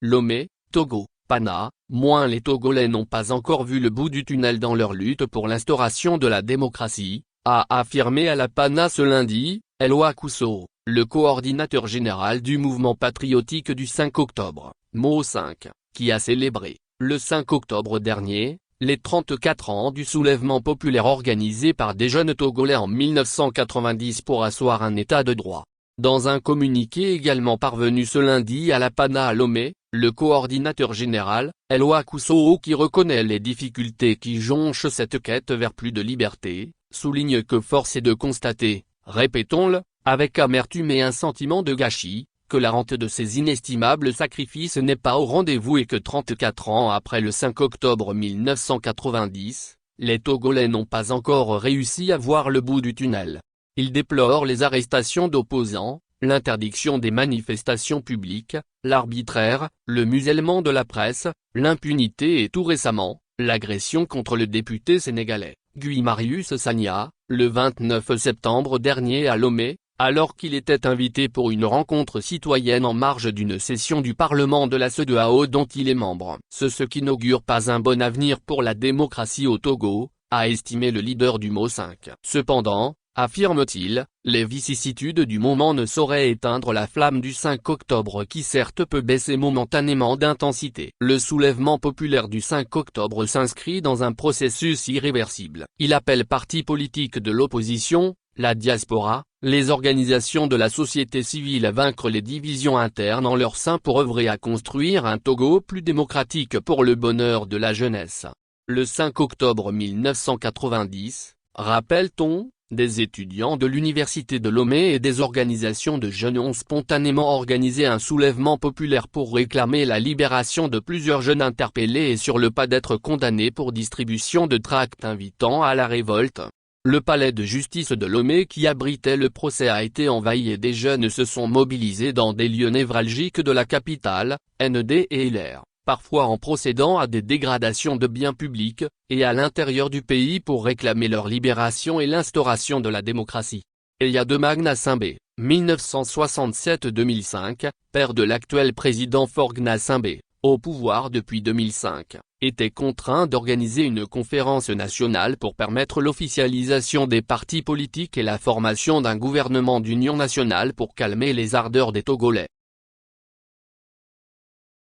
Lomé, Togo, Pana, moins les Togolais n'ont pas encore vu le bout du tunnel dans leur lutte pour l'instauration de la démocratie, a affirmé à la Pana ce lundi, Eloi Cousso, le coordinateur général du mouvement patriotique du 5 octobre, MO5, qui a célébré, le 5 octobre dernier, les 34 ans du soulèvement populaire organisé par des jeunes Togolais en 1990 pour asseoir un état de droit. Dans un communiqué également parvenu ce lundi à la Pana à Lomé, le coordinateur général, Eloi Cousso, qui reconnaît les difficultés qui jonchent cette quête vers plus de liberté, souligne que force est de constater, répétons-le, avec amertume et un sentiment de gâchis, que la rente de ces inestimables sacrifices n'est pas au rendez-vous et que 34 ans après le 5 octobre 1990, les Togolais n'ont pas encore réussi à voir le bout du tunnel. Il déplore les arrestations d'opposants, l'interdiction des manifestations publiques, l'arbitraire, le musellement de la presse, l'impunité et tout récemment, l'agression contre le député sénégalais, Guy Marius Sagna, le 29 septembre dernier à Lomé, alors qu'il était invité pour une rencontre citoyenne en marge d'une session du Parlement de la CEDEAO dont il est membre. Ce qui n'augure pas un bon avenir pour la démocratie au Togo, a estimé le leader du MO5. Cependant, affirme-t-il, les vicissitudes du moment ne sauraient éteindre la flamme du 5 octobre qui certes peut baisser momentanément d'intensité. Le soulèvement populaire du 5 octobre s'inscrit dans un processus irréversible. Il appelle partis politiques de l'opposition, la diaspora, les organisations de la société civile à vaincre les divisions internes en leur sein pour œuvrer à construire un Togo plus démocratique pour le bonheur de la jeunesse. Le 5 octobre 1990, rappelle-t-on, des étudiants de l'université de Lomé et des organisations de jeunes ont spontanément organisé un soulèvement populaire pour réclamer la libération de plusieurs jeunes interpellés et sur le pas d'être condamnés pour distribution de tracts invitant à la révolte. Le palais de justice de Lomé qui abritait le procès a été envahi et des jeunes se sont mobilisés dans des lieux névralgiques de la capitale, ND et LR, parfois en procédant à des dégradations de biens publics, et à l'intérieur du pays pour réclamer leur libération et l'instauration de la démocratie. Eyade Magna Simbé, 1967-2005, père de l'actuel président Forgna Simbé, au pouvoir depuis 2005, était contraint d'organiser une conférence nationale pour permettre l'officialisation des partis politiques et la formation d'un gouvernement d'union nationale pour calmer les ardeurs des Togolais.